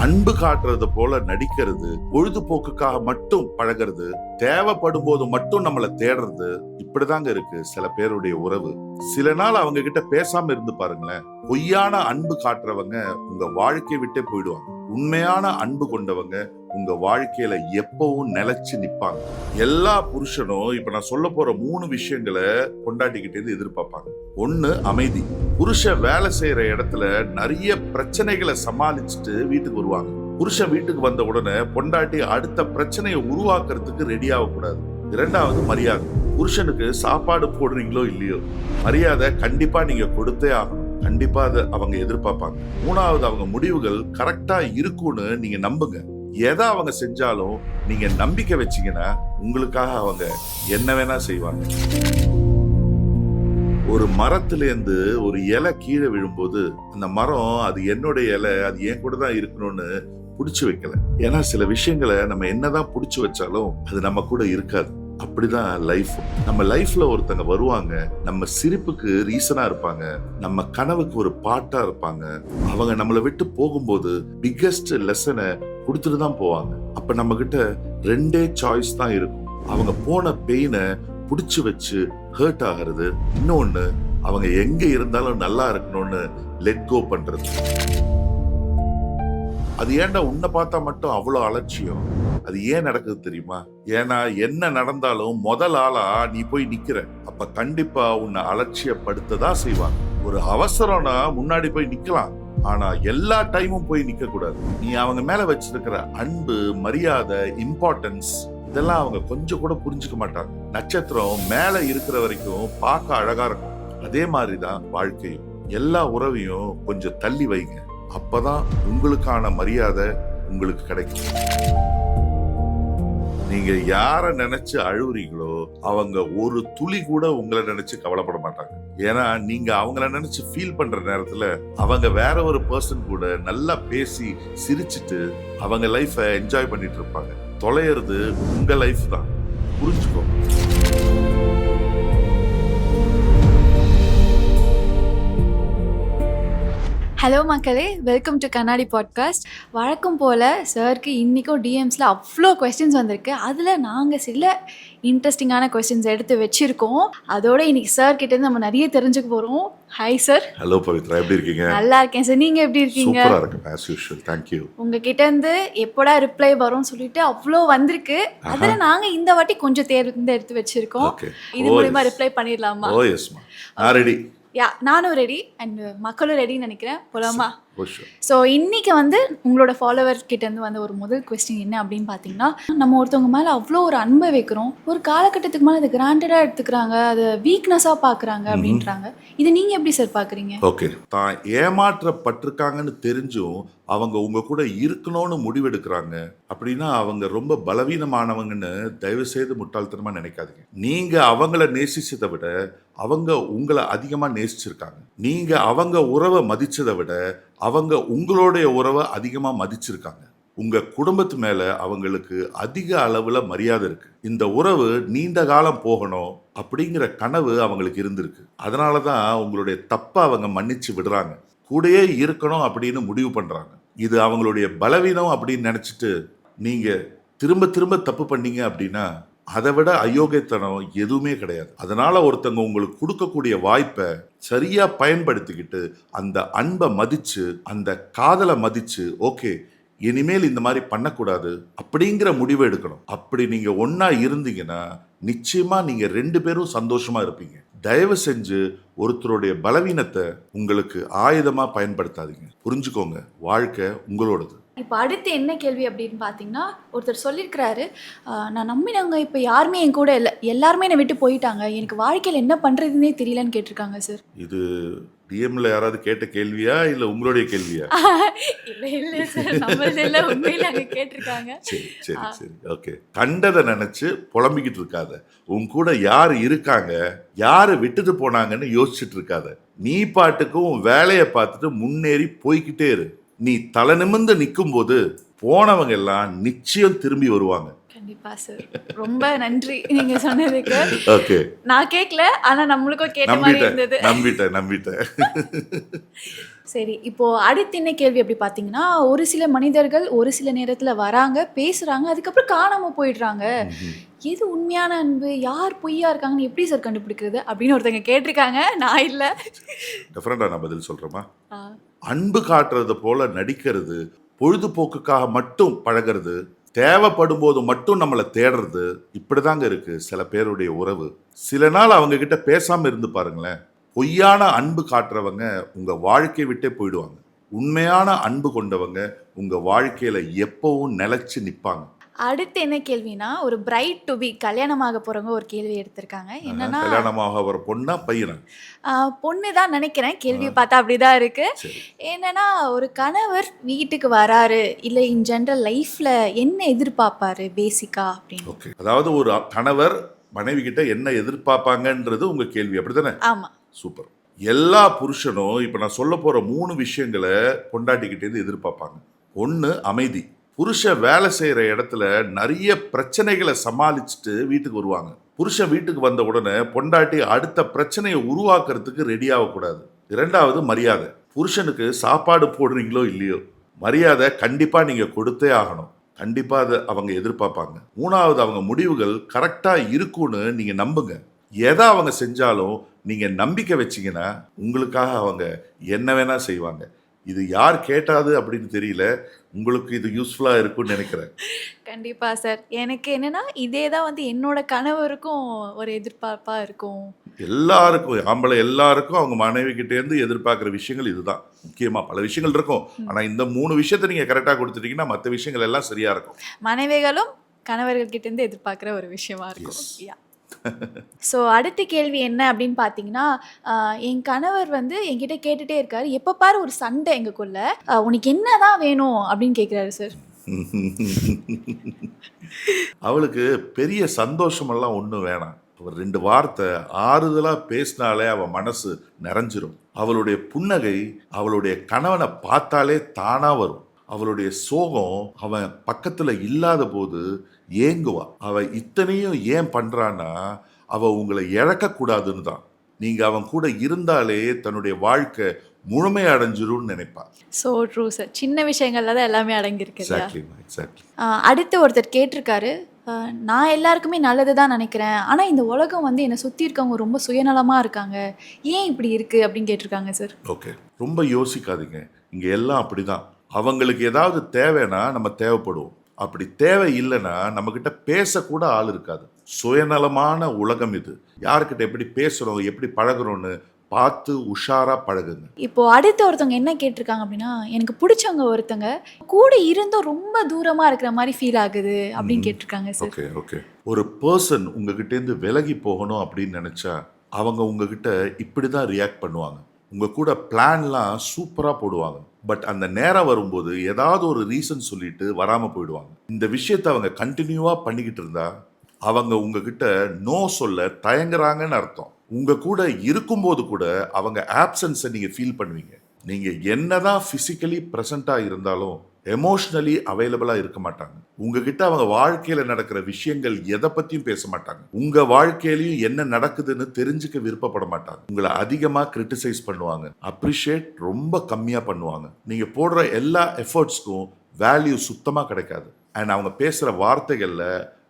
அன்பு காட்டுறது போல நடிக்கிறது, பொழுதுபோக்குக்காக மட்டும் பழகிறது, தேவைப்படும் போது மட்டும் நம்மளை தேடுறது, இப்படிதாங்க இருக்கு சில பேருடைய உறவு. சில நாள் அவங்க கிட்ட பேசாம இருந்து பாருங்களேன். பொய்யான அன்பு காட்டுறவங்க உங்க வாழ்க்கையை விட்டே போயிடுவாங்க. உண்மையான அன்பு கொண்டவங்க உங்க வாழ்க்கையில எப்பவும் நிலைச்சு நிப்பாங்க. எல்லா புருஷனும் இப்ப நான் சொல்ல போற 3 விஷயங்களை கொண்டாடிக்கிட்டே எதிர்பார்ப்பாங்க. 1, அமைதி. புருஷன் வேலை செய்யற இடத்துல நிறைய பிரச்சனைகளை சமாளிச்சுட்டு வீட்டுக்கு வருவாங்க. புருஷன் வீட்டுக்கு வந்த உடனே பொண்டாட்டி அடுத்த பிரச்சனையை உருவாக்குறதுக்கு ரெடி ஆகக்கூடாது. 2வது, மரியாதை. புருஷனுக்கு சாப்பாடு போடுறீங்களோ இல்லையோ, மரியாதை கண்டிப்பா நீங்க கொடுத்தே ஆகணும். கண்டிப்பா அதை அவங்க எதிர்பார்ப்பாங்க. 3வது, அவங்க முடிவுகள் கரெக்டா இருக்கும்னு நீங்க நம்புங்க. எதை அவங்க செஞ்சாலும் நீங்க நம்பிக்கை வச்சீங்கன்னா உங்களுக்காக அவங்க என்ன வேணா செய்வாங்க. ஒரு மரத்திலேருந்து ஒரு இலை கீழே விழும்போது அந்த மரம் அது என்னுடைய இலை, அது என் கூட தான் இருக்கணும்னு புடிச்சு வைக்கல. ஏன்னா சில விஷயங்களை நம்ம என்னதான் புடிச்சு வச்சாலும் அது நம்ம கூட இருக்காது. அப்படிதான் லைஃப். நம்ம லைஃப்ல ஒருத்தங்க வருவாங்க, நம்ம சிரிப்புக்கு ரீசனா இருப்பாங்க, நம்ம கனவுக்கு ஒரு பாட்டா இருப்பாங்க. அவங்க நம்மளை விட்டு போகும்போது பிக்கெஸ்ட் லெசனை கொடுத்துட்டு தான் போவாங்க. அப்ப நம்ம கிட்ட 2 சாய்ஸ் தான் இருக்கும். அவங்க போன பெயினை புடிச்சு வச்சு ஹர்ட் ஆகிறது, இன்னொன்னு அவங்க எங்க இருந்தாலும் நல்லா இருக்கணும்னு லெட் கோ பண்றது. அது ஏன்டா உன்னை பார்த்தா மட்டும் அவ்வளவு அலட்சியம்? அது ஏன் நடக்குது தெரியுமா? ஏன்னா என்ன நடந்தாலும் முதல் ஆளா நீ போய் நிக்கிற. அப்ப கண்டிப்பா உன்னை அலட்சியப்படுத்ததான் செய்வாங்க. ஒரு அவசரம்னா முன்னாடி போய் நிக்கலாம், ஆனா எல்லா டைமும் போய் நிக்க கூடாது. நீ அவங்க மேல வச்சிருக்கிற அன்பு, மரியாதை, இம்பார்ட்டன்ஸ் இதெல்லாம் அவங்க கொஞ்சம் கூட புரிஞ்சுக்க மாட்டாங்க. நட்சத்திரம் மேல இருக்கிற வரைக்கும் பார்க்க அழகா இருக்கும். அதே மாதிரிதான் வாழ்க்கையும். எல்லா உறவையும் கொஞ்சம் தள்ளி வைங்க. அப்பதான் உங்களுக்கான மரியாதை உங்களுக்கு கிடைக்கும். நீங்க யார நினைச்சு அழுவுறீங்களோ அவங்க ஒரு துளி கூட உங்களை நினைச்சு கவலைப்பட மாட்டாங்க. ஏன்னா நீங்க அவங்கள நினைச்சு ஃபீல் பண்ற நேரத்துல அவங்க வேற ஒரு பர்சன் கூட நல்லா பேசி சிரிச்சுட்டு அவங்க லைஃபை என்ஜாய் பண்ணிட்டு இருப்பாங்க. தொலைறது உங்க லைஃப் தான், புரிஞ்சுக்கோ. ஹலோ மக்களே, வெல்கம் டு கண்ணாடி பாட்காஸ்ட். வழக்கம் போல் சாருக்கு இன்றைக்கும் டிஎம்ஸில் அவ்வளோ கொஸ்டின்ஸ் வந்திருக்கு. அதில் நாங்கள் சில இன்ட்ரெஸ்டிங்கான கொஸ்டின்ஸ் எடுத்து வச்சுருக்கோம். அதோட இன்னைக்கு சார் கிட்டேருந்து நம்ம நிறைய தெரிஞ்சுக்க போகிறோம். Hi sir. ஹலோ பவித்ரா, எப்படி இருக்கீங்க? நல்லா இருக்கேன் சார், நீங்கள் எப்படி இருக்கீங்க? சூப்பரா இருக்கேன், as usual. Thank you. உங்ககிட்டேருந்து எப்போடா ரிப்ளை வரும்னு சொல்லிட்டு அவ்வளோ வந்திருக்கு. அதில் நாங்கள் இந்த வாட்டி கொஞ்சம் தேர்ந்து எடுத்து வச்சுருக்கோம். இது மூலமா ரிப்ளை பண்ணிடலாமா? ஓ எஸ்மா, நான் ரெடி. நானும் ரெடி அண்ட் மக்களும் ரெடின்னு நினைக்கிறேன். போலாமா? Sure. ஸோ இன்றைக்கி உங்களோட ஃபாலோவர்ஸ் கிட்டேருந்து வந்த ஒரு முதல் கொஸ்டின் என்ன அப்படின்னு பார்த்தீங்கன்னா, நம்ம ஒருத்தவங்க மேலே அவ்வளோ ஒரு அன்பை வைக்கிறோம், ஒரு காலகட்டத்துக்கு மேலே அதை கிராண்டடாக எடுத்துக்கிறாங்க, அதை வீக்னஸாக பார்க்குறாங்க அப்படின்றாங்க. இது நீங்கள் எப்படி சார் பார்க்குறீங்க? ஓகே, தான் ஏமாற்றப்பட்டிருக்காங்கன்னு தெரிஞ்சும் அவங்க உங்க கூட இருக்கணும்னு முடிவெடுக்கிறாங்க அப்படின்னா அவங்க ரொம்ப பலவீனமானவங்கன்னு தயவு செய்து முட்டாள்தனமா நினைக்காதீங்க. நீங்க அவங்கள நேசிச்சதை விட அவங்க உங்களை அதிகமா நேசிச்சிருக்காங்க. நீங்க அவங்க உறவை மதிச்சதை விட அவங்க உங்களுடைய உறவை அதிகமா மதிச்சிருக்காங்க. உங்க குடும்பத்து மேல அவங்களுக்கு அதிக அளவுல மரியாதை இருக்கு. இந்த உறவு நீண்ட காலம் போகணும் அப்படிங்கிற கனவு அவங்களுக்கு இருந்திருக்கு. அதனாலதான் உங்களுடைய தப்பை அவங்க மன்னிச்சு விடுறாங்க, கூடயே இருக்கணும் அப்படின்னு முடிவு பண்றாங்க. இது அவங்களுடைய பலவீனம் அப்படின்னு நினைச்சிட்டு நீங்க திரும்ப திரும்ப தப்பு பண்ணீங்க அப்படின்னா அதை விட அயோக்கியத்தனம் எதுவுமே கிடையாது. அதனால ஒருத்தங்க உங்களுக்கு கொடுக்கக்கூடிய வாய்ப்பை சரியா பயன்படுத்திக்கிட்டு அந்த அன்பை மதிச்சு அந்த காதலை மதிச்சு, ஓகே இனிமேல் இந்த மாதிரி பண்ணக்கூடாது அப்படிங்கிற முடிவை எடுக்கணும். அப்படி நீங்க ஒன்னா இருந்தீங்கன்னா நிச்சயமா நீங்க 2 பேரும் சந்தோஷமா இருப்பீங்க. தயவு செஞ்சு ஒருத்தருடைய பலவீனத்தை உங்களுக்கு ஆயுதமா பயன்படுத்தாதீங்க. புரிஞ்சுக்கோங்க, வாழ்க்கை உங்களோடது. இப்போ அடுத்து என்ன கேள்வி அப்படின்னு பார்த்தீங்கன்னா, ஒருத்தர் சொல்லியிருக்கிறாரு, நான் நம்பினாங்க இப்போ யாருமே என் கூட இல்லை, எல்லாருமே என்னை விட்டு போயிட்டாங்க, எனக்கு வாழ்க்கையில் என்ன பண்ணுறதுன்னே தெரியலன்னு கேட்டிருக்காங்க சார். இது டிஎம்ல யாராவது கேட்ட கேள்வியா இல்லை உங்களுடைய கேள்வியா? இல்லை இல்லை சார், நம்மளது எல்லாம் உண்மையில அங்கே கேட்டிருக்காங்க. சரி சரி சரி, ஓகே. கண்டதை நினைச்சு புலம்பிக்கிட்டு இருக்காத. உன் கூட யார் இருக்காங்க, யாரு விட்டுட்டு போனாங்கன்னு யோசிச்சுட்டு இருக்காத. நீ பாட்டுக்கும் வேலையை பார்த்துட்டு முன்னேறி போய்கிட்டே இரு. நீ தலை நிமிர்ந்து நிற்கும் போது போனவங்க எல்லாம் நிச்சயம் திரும்பி வருவாங்க. கண்டிப்பா சார், ரொம்ப நன்றி நீங்க சொன்னதுக்கு. ஓகே, நான் கேட்கல, ஆனா நம்மளுக்கும் கேட்ட மாதிரி இருந்தது. நம்பிட்டேன். சரி, இப்போ அடுத்து என்ன கேள்வி அப்படி பார்த்தீங்கன்னா, ஒரு சில மனிதர்கள் ஒரு சில நேரத்துல வராங்க, பேசுறாங்க, அதுக்கப்புறம் காணாம போயிடுறாங்க. ம்ஹ்ம். எது உண்மையான அன்பு? யார் பொய்யா இருக்காங்கன்னு எப்படி சார் கண்டுபிடிக்கிறது? அப்படின்னு ஒருத்தங்க கேட்டிருக்காங்க. நான் இல்ல. டெஃபரெண்டா நான் பதில் சொல்றேமா? ஆ. அன்பு காட்டுறது போல நடிக்கிறது, பொழுதுபோக்குக்காக மட்டும் பழகுறது, தேவைப்படும் போது மட்டும் நம்மள தேடுறது, இப்படிதாங்க இருக்கு சில பேருடைய உறவு. சில நாள் அவங்க கிட்ட பேசாம இருந்து பாருங்களேன். பொய்யான அன்பு காட்டுறவங்க உங்க வாழ்க்கைய விட்டே போயிடுவாங்க. உண்மையான அன்பு கொண்டவங்க உங்க வாழ்க்கையில எப்பவும் நிலைச்சு நிப்பாங்க. அடுத்து என்ன கேள்வின்னா, ஒரு பிரைட் டூ பி கல்யாணமாக போறவங்க ஒரு கேள்வி எடுத்திருக்காங்க. என்னன்னா, கல்யாணமாக வர பொண்ணா பையனா? பொண்ணு தான் நெனைக்கிறேன். கேள்விய பார்த்தா அப்படிதான் இருக்கு. சரி. என்னன்னா, ஒரு கணவர் வீட்டுக்கு வராரு, இல்ல இன் ஜெனரல் லைஃப்ல என்ன எதிர்பார்ப்பாரு பேசிக்கா அப்படின்னு? ஓகே. அதாவது ஒரு கணவர் மனைவி கிட்ட என்ன எதிர்பார்ப்பாங்கன்றது உங்க கேள்வி அப்படித்தானே? ஆமா. சூப்பர். எல்லா புருஷனும் இப்ப நான் சொல்ல போற 3 விஷயங்களை பொண்டாட்டிக்கிட்ட இருந்து எதிர்பார்ப்பாங்க. ஒண்ணு அமைதி. புருஷன் வேலை செய்யற இடத்துல நிறைய பிரச்சனைகளை சமாளிச்சுட்டு வீட்டுக்கு வருவாங்க. புருஷன் வீட்டுக்கு வந்த உடனே பொண்டாட்டி அடுத்த பிரச்சனையை உருவாக்குறதுக்கு ரெடி ஆகக்கூடாது. இரண்டாவது மரியாதை. புருஷனுக்கு சாப்பாடு போடுறீங்களோ இல்லையோ மரியாதை கண்டிப்பா நீங்க கொடுத்தே ஆகணும். கண்டிப்பா அதை அவங்க எதிர்பார்ப்பாங்க. மூணாவது அவங்க முடிவுகள் கரெக்டா இருக்கும்னு நீங்க நம்புங்க. எதை அவங்க செஞ்சாலும் நீங்க நம்பிக்கை வச்சீங்கன்னா உங்களுக்காக அவங்க என்ன வேணா செய்வாங்க. இது யார் கேட்டாது அப்படின்னு தெரியல. உங்களுக்கு இது யூஸ்ஃபுல்லா இருக்கும்னு நினைக்கிறேன். கண்டிப்பா சார். எனக்கு என்னன்னா, இதே தான் வந்து என்னோட கணவருக்கும் ஒரு எதிர்பார்ப்பா இருக்கும். எல்லாருக்கும் ஆம்பளை எல்லாருக்கும் அவங்க மனைவி கிட்ட இருந்து எதிர்பார்க்குற விஷயங்கள் இதுதான். முக்கியமா பல விஷயங்கள் இருக்கும். ஆனா இந்த 3 விஷயத்தை நீங்க கரெக்டா கொடுத்துட்டீங்கன்னா மற்ற விஷயங்கள் எல்லாம் சரியா இருக்கும். மனைவிகளும் கணவர்கள் கிட்ட இருந்து எதிர்பார்க்குற ஒரு விஷயமா இருக்கும். Yes. யா. ஸோ அடுத்த கேள்வி என்ன அப்படின்னு பார்த்தீங்கன்னா, என் கணவர் வந்து என்கிட்ட கேட்டுட்டே இருக்காரு. எப்போ பாரு ஒரு சண்டை எங்களுக்குள்ள. உனக்கு என்னதான் வேணும் அப்படின்னு கேட்குறாரு சார். அவளுக்கு பெரிய சந்தோஷமெல்லாம் ஒன்றும் வேணாம். ஒரு 2 வார்த்தை ஆறுதலா பேசினாலே அவ மனசு நிறைஞ்சிரும். அவளுடைய புன்னகை அவளுடைய கணவனை பார்த்தாலே தானா வரும். அவளுடைய சோகம் அவன் பக்கத்துல இல்லாத போது ஏங்குவா. அவ இத்தனையும் ஏன் பண்றான்னா அவ உங்களை இழக்க கூடாதுன்னு தான். நீங்க அவன் கூட இருந்தாலே தன்னுடைய வாழ்க்கை முழுமை அடைஞ்சிரும்னு நினைப்பா. So true sir. சின்ன விஷயங்கள்ல தான் எல்லாமே அடங்கியிருக்கு இல்லையா? எக்ஸாக்ட்லி. அடுத்து ஒருத்தர் கேட்டிருக்காரு. நான் எல்லாருக்குமே நல்லது தான் நினைக்கிறேன். ஆனால் இந்த உலகம் வந்து என்னை சுற்றி இருக்கவங்க ரொம்ப சுயநலமாக இருக்காங்க. ஏன் இப்படி இருக்குது அப்படின்னு கேட்டிருக்காங்க சார். ஓகே. ரொம்ப யோசிக்காதீங்க. இங்க எல்லாம் அப்படிதான். அவங்களுக்கு ஏதாவது தேவைன்னா நம்ம தேவைப்படுவோம். அப்படி தேவை இல்லைன்னா நம்ம கிட்ட பேசக்கூட ஆள் இருக்காது. சுயநலமான உலகம் இது. யாருக்கிட்ட எப்படி பேசுறோம் எப்படி பழகுறோம்னு பார்த்து உஷாரா பழகுங்க. இப்போ அடுத்து ஒருத்தவங்க என்ன கேட்டிருக்காங்க அப்படின்னா, எனக்கு பிடிச்சவங்க ஒருத்தங்க கூட இருந்தும் ரொம்ப தூரமா இருக்கிற மாதிரி ஃபீல் ஆகுது அப்படின்னு கேட்டிருக்காங்க சார். Okay okay. ஒரு பர்சன் உங்ககிட்ட இருந்து விலகி போகணும் அப்படின்னு நினைச்சா அவங்க உங்ககிட்ட இப்படிதான் ரியாக்ட் பண்ணுவாங்க. உங்க கூட பிளான்லாம் சூப்பரா போடுவாங்க. பட் அந்த நேரம் வரும்போது ஏதாவது ஒரு ரீசன் சொல்லிட்டு வராம போயிடுவாங்க. இந்த விஷயத்தை அவங்க கண்டினியூவா பண்ணிக்கிட்டு இருந்தா அவங்க உங்ககிட்ட நோ சொல்ல தயங்குறாங்கன்னு அர்த்தம். உங்க கூட இருக்கும்போது கூட அவங்க ஆப்சன்ஸை நீங்க ஃபீல் பண்ணுவீங்க. நீங்க என்னதான் பிசிக்கலி பிரசண்டா இருந்தாலும் எமோஷனலி அவைலபிளா இருக்க மாட்டாங்க. உங்ககிட்ட அவங்க வாழ்க்கையில நடக்கிற விஷயங்கள் எதை பத்தியும் பேச மாட்டாங்க. உங்க வாழ்க்கையிலயும் என்ன நடக்குதுன்னு தெரிஞ்சுக்க விருப்பப்பட மாட்டாங்க. உங்களை அதிகமா கிரிட்டிசைஸ் பண்ணுவாங்க. அப்ரிஷியேட் ரொம்ப கம்மியா பண்ணுவாங்க. நீங்க போடுற எல்லா எஃபர்ட்ஸ்க்கும் வேல்யூ சுத்தமா கிடைக்காது. அண்ட் அவங்க பேசுற வார்த்தைகள்ல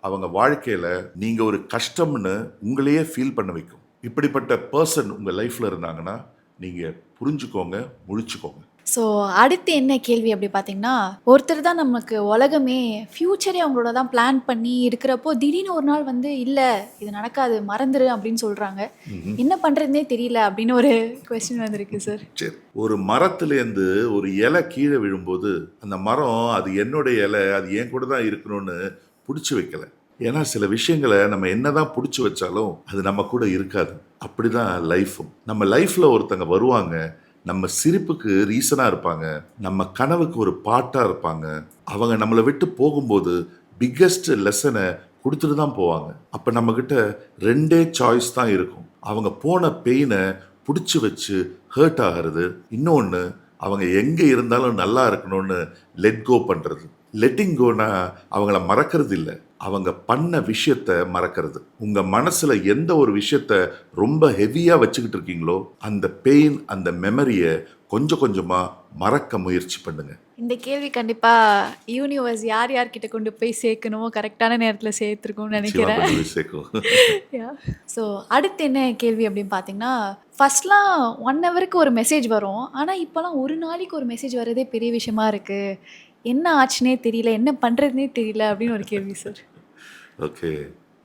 அவங்க வாழ்க்கையில நீங்க ஒரு கஷ்டம்னு உங்களையே ஃபீல் பண்ண வைக்கும். இப்படிப்பட்ட பர்சன் உங்க லைஃப்ல இருந்தாங்கன்னா நீங்க புரிஞ்சுக்கோங்க, முழிச்சுக்கோங்க. ஸோ அடுத்து என்ன கேள்வி அப்படி பார்த்தீங்கன்னா, ஒருத்தர் தான் நமக்கு உலகமே, ஃப்யூச்சரே அவங்களோட தான் பிளான் பண்ணி இருக்கிறப்போ திடீர்னு ஒரு நாள் வந்து இல்லை இது நடக்காது மறந்துரு அப்படின்னு சொல்கிறாங்க. என்ன பண்ணுறதுனே தெரியல அப்படின்னு ஒரு கொஸ்டின் வந்திருக்கு சார். சரி. ஒரு மரத்துலேருந்து ஒரு இலை கீழே விழும்போது அந்த மரம் அது என்னுடைய இலை அது என் கூட தான் இருக்கணும்னு பிடிச்சி வைக்கல. ஏன்னா சில விஷயங்களை நம்ம என்னதான் பிடிச்சி வச்சாலும் அது நம்ம கூட இருக்காது. அப்படிதான் லைஃபும். நம்ம லைஃப்ல ஒருத்தங்க வருவாங்க, நம்ம சிரிப்புக்கு ரீசனா இருப்பாங்க, நம்ம கனவுக்கு ஒரு பாட்டா இருப்பாங்க. அவங்க நம்மளை விட்டு போகும்போது பிக்கெஸ்ட் லெசனை கொடுத்துட்டு தான் போவாங்க. அப்ப நம்ம கிட்ட 2 சாய்ஸ் தான் இருக்கும். அவங்க போன பெயினை பிடிச்சி வச்சு ஹர்ட் ஆகிறது, இன்னொன்று அவங்க எங்க இருந்தாலும் நல்லா இருக்கணும்னு லெட் கோ பண்றது. லெட்டிங் கோனா அவங்கள மறக்கிறது இல்லை, அவங்க பண்ண விஷயத்த மறக்கிறது. உங்க மனசுல எந்த ஒரு விஷயத்த ரொம்ப ஹெவியா வச்சுக்கிட்டு இருக்கீங்களோ அந்த பெயின் அந்த மெமரியை கொஞ்சம் கொஞ்சமா மறக்க முயற்சி பண்ணுங்க. இந்த கேள்வி கண்டிப்பாக யூனிவர்ஸ் யார் யார்கிட்ட கொண்டு போய் சேர்க்கணுமோ கரெக்டான நேரத்தில் சேர்த்துருக்கும்னு நிச்சயமா நினைக்கிறேன். கொண்டு போய் சேர்க்கும். ஸோ அடுத்து என்ன கேள்வி அப்படின்னு பார்த்தீங்கன்னா, ஃபர்ஸ்ட்லாம் 1 ஹவருக்கு ஒரு மெசேஜ் வரும். ஆனால் இப்போலாம் ஒரு நாளைக்கு ஒரு மெசேஜ் வரதே பெரிய விஷயமா இருக்குது. என்ன ஆச்சுன்னே தெரியல, என்ன பண்ணுறதுனே தெரியல அப்படின்னு ஒரு கேள்வி சார். ஓகே.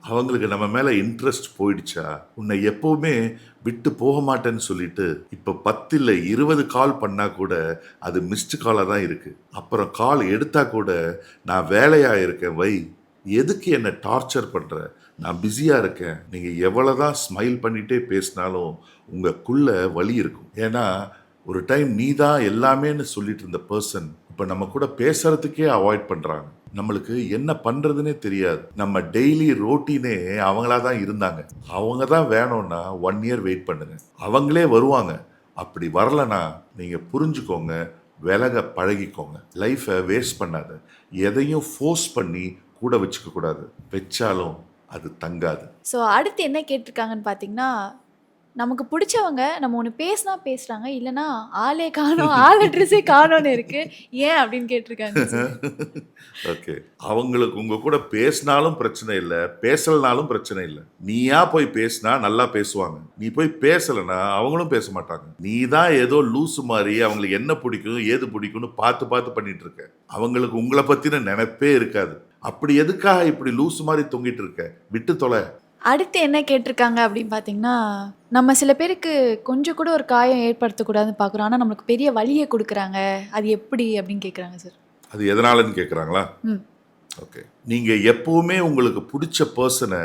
அவங்களுக்கு நம்ம மேல இன்ட்ரெஸ்ட் போயிடுச்சா, உன்னை எப்பவுமே விட்டு போக மாட்டேன்னு சொல்லிட்டு இப்ப 10 இல்ல 20 கால் பண்ணா கூட அது மிஸ்டு காலா தான் இருக்கு. அப்புறம் கால் எடுத்தா கூட நான் வேலையா இருக்கேன் வை, எதுக்கு என்ன டார்ச்சர் பண்ற, நான் பிஸியா இருக்கேன். நீங்க எவ்வளவுதான் ஸ்மைல் பண்ணிட்டே பேசினாலும் உங்களுக்குள்ள வலி இருக்கும். ஏன்னா ஒரு டைம் நீ தான் எல்லாமேன்னு சொல்லிட்டு இருந்த பர்சன் இப்ப நம்ம கூட பேசுறதுக்கே அவாய்ட் பண்றாங்க. நம்மளுக்கு என்ன பண்றதுன்னே தெரியாது. நம்ம டெய்லி ரோட்டீனே அவங்களா தான் இருந்தாங்க. அவங்க தான் வேணும்னா 1 இயர் வெயிட் பண்ணுங்க, அவங்களே வருவாங்க. அப்படி வரலனா நீங்க புரிஞ்சுக்கோங்க, விலக பழகிக்கோங்க. லைஃபை வேஸ்ட் பண்ணாத. எதையும் ஃபோர்ஸ் பண்ணி கூட வச்சுக்க கூடாது. வச்சாலும் அது தங்காது. ஸோ அடுத்து என்ன கேட்டிருக்காங்கன்னு பார்த்தீங்கன்னா, நமக்கு பிடிச்சவங்க நம்ம ஒன்று பேசினா பேசுகிறாங்க, இல்லைன்னா ஆளே காணோம், ஆள் அட்ரஸே காணோன்னு இருக்கு, ஏன் அப்படின்னு கேட்டிருக்காங்க சார். ஓகே. அவங்களுக்கு உங்க கூட பேசினாலும் பிரச்சனை இல்லை, பேசலனாலும் பிரச்சனை இல்லை. நீயா போய் பேசினா நல்லா பேசுவாங்க. நீ போய் பேசலைன்னா அவங்களும் பேச மாட்டாங்க. நீ தான் ஏதோ லூசு மாதிரி அவங்களுக்கு என்ன பிடிக்கும் ஏது பிடிக்கும்னு பார்த்து பார்த்து பண்ணிட்டு இருக்க. அவங்களுக்கு உங்களை பத்தின நினைப்பே இருக்காது. அப்படி எதுக்காக இப்படி லூசு மாதிரி தொங்கிட்டு இருக்க? விட்டு தொலை. அடுத்து என்ன கேட்டிருக்காங்க அப்படின்னு பார்த்தீங்கன்னா, நம்ம சில பேருக்கு கொஞ்சம் கூட ஒரு காயம் ஏற்படுத்தக்கூடாதுன்னு பார்க்குறோம், ஆனால் நம்மளுக்கு பெரிய வலியை கொடுக்குறாங்க, அது எப்படி அப்படின்னு கேட்குறாங்க சார். அது எதனாலன்னு கேட்குறாங்களா? ம் ஓகே. நீங்க எப்பவுமே உங்களுக்கு பிடிச்ச பர்சனை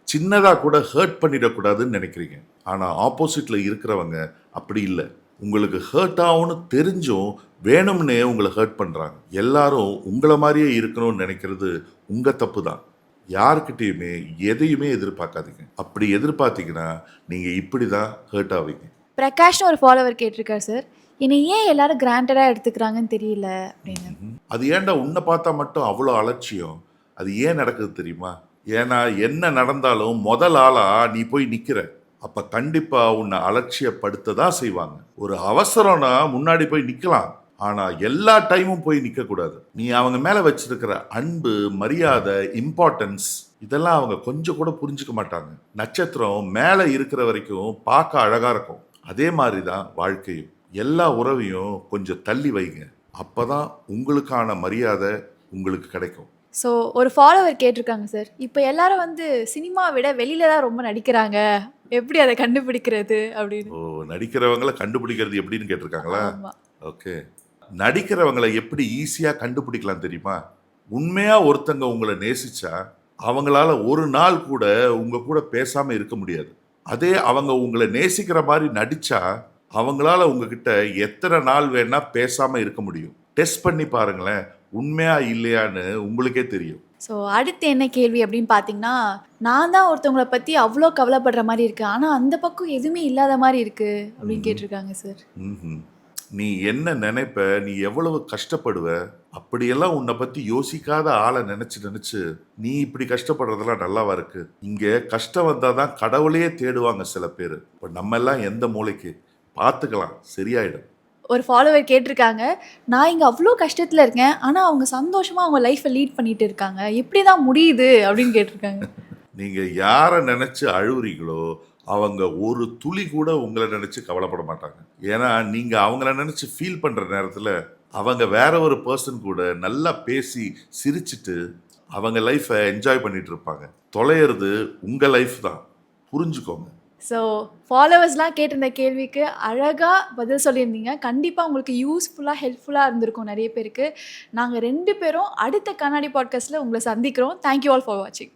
சின்னதா கூட ஹர்ட் பண்ணிடக்கூடாதுன்னு நினைக்கிறீங்க. ஆனா ஆப்போசிட்ல இருக்கிறவங்க அப்படி இல்லை. உங்களுக்கு ஹர்ட் ஆகும்னு தெரிஞ்சும் வேணும்னே உங்களை ஹர்ட் பண்றாங்க. எல்லாரும் உங்களை மாதிரியே இருக்கணும்னு நினைக்கிறது உங்க தப்பு தான். யாருக்கிட்டையுமே எதையுமே எதிர்பார்க்காதீங்க. அப்படி எதிர்பார்த்தீங்கன்னா நீங்க இப்படி தான் ஹர்ட் ஆவீங்க. பிரகாஷ்னு ஒரு ஃபாலோவர் கேட்டிருக்காரு சார், என்னை ஏன் எல்லாரும் கிராண்டடாக எடுத்துக்கிறாங்கன்னு தெரியல அப்படின்னு. அது ஏன்டா உன்னை பார்த்தா மட்டும் அவ்வளோ அலட்சியம்? அது ஏன் நடக்குது தெரியுமா? ஏன்னா என்ன நடந்தாலும் முதல் ஆளா நீ போய் நிக்கிற. அப்ப கண்டிப்பா உன்னை அலட்சியப்படுத்த தான் செய்வாங்க. ஒரு அவசரம்னா முன்னாடி போய் நிக்கலாம், ஆனா எல்லா டைமும் போய் நிக்க கூடாது. நீ அவங்க மேல வச்சிருக்கிற அன்பு, மரியாதை, இம்பார்ட்டன்ஸ் இதெல்லாம் அவங்க கொஞ்சம் கூட புரிஞ்சுக்க மாட்டாங்க. நட்சத்திரம் மேல இருக்கிற வரைக்கும் பார்க்க அழகா இருக்கும். அதே மாதிரி தான் வாழ்க்கையும். எல்லா உறவையும் கொஞ்சம் தள்ளி வைங்க. அப்பதான் உங்களுக்கான மரியாதை உங்களுக்கு கிடைக்கும். ஸோ ஒரு ஃபாலோவர் கேட்டிருக்காங்க சார், இப்போ எல்லாரும் வந்து சினிமா விட வெளியில தான் ரொம்ப நடிக்கிறாங்க, எப்படி அதை கண்டுபிடிக்கிறது அப்படின்னு. ஓ, நடிக்கிறவங்கள கண்டுபிடிக்கிறது எப்படின்னு கேட்டிருக்காங்களா? ஆமாம். ஓகே. நடிக்கிறவங்களை எப்படி ஈஸியா கண்டுபிடிக்கலாம் தெரியுமா? உண்மையா ஒருத்தங்க உங்களை நேசிச்சா அவங்களால ஒரு நாள் கூட உங்க கூட பேசாம இருக்க முடியாது. அதே அவங்க உங்களை நேசிக்கிற மாதிரி நடிச்சா அவங்களால உங்ககிட்ட எத்தனை நாள் வேணா பேசாம இருக்க முடியும். டெஸ்ட் பண்ணி பாருங்களேன், உண்மையா இல்லையான்னு உங்களுக்கே தெரியும். ஸோ அடுத்து என்ன கேள்வி அப்படின்னு பார்த்தீங்கன்னா, நான் தான் ஒருத்தவங்களை பற்றி அவ்வளோ கவலைப்படுற மாதிரி இருக்கு, ஆனால் அந்த பக்கம் எதுவுமே இல்லாத மாதிரி இருக்கு அப்படின்னு கேட்டிருக்காங்க சார். ம்ஹும். நீ என்ன நினைப்ப, நீ எவ்வளவு கஷ்டப்படுவ, அப்படியெல்லாம் உன்னை பத்தி யோசிக்காத ஆளை நினைச்சு நீ இப்படி கஷ்டப்படுறதெல்லாம் நல்லாவா இருக்கு? இங்க கஷ்டம் வந்தாதான் கடவுளையே தேடுவாங்க சில பேர். இப்ப நம்ம எல்லாம் எந்த மூளைக்கு? பார்த்துக்கலாம், சரியாயிடும். ஒரு ஃபாலோவர் கேட்டிருக்காங்க, நான் இங்கே அவ்வளோ கஷ்டத்தில் இருக்கேன், ஆனால் அவங்க சந்தோஷமாக அவங்க லைஃப்பை லீட் பண்ணிட்டு இருக்காங்க, எப்படி தான் முடியுது அப்படின்னு கேட்டிருக்காங்க. நீங்க யாரை நினைச்சு அழுவுறீங்களோ அவங்க ஒரு துளி கூட உங்களை நினைச்சு கவலைப்பட மாட்டாங்க. ஏன்னா நீங்க அவங்கள நினைச்சு ஃபீல் பண்ற நேரத்துல அவங்க வேற ஒரு பர்சன் கூட நல்லா பேசி சிரிச்சிட்டு அவங்க லைஃப்பை என்ஜாய் பண்ணிட்டு இருப்பாங்க. தொலைகிறது உங்க லைஃப் தான், புரிஞ்சுக்கோங்க. ஸோ ஃபாலோவர்ஸ்லாம் கேட்டிருந்த கேள்விக்கு அழகாக பதில் சொல்லியிருந்தீங்க. கண்டிப்பாக உங்களுக்கு யூஸ்ஃபுல்லாக ஹெல்ப்ஃபுல்லாக இருந்திருக்கும் நிறைய பேருக்கு. நாங்கள் 2 பேரும் அடுத்த கண்ணாடி பாட்காஸ்ட்டில் உங்களை சந்திக்கிறோம். தேங்க்யூ ஆல் ஃபார் வாட்சிங்.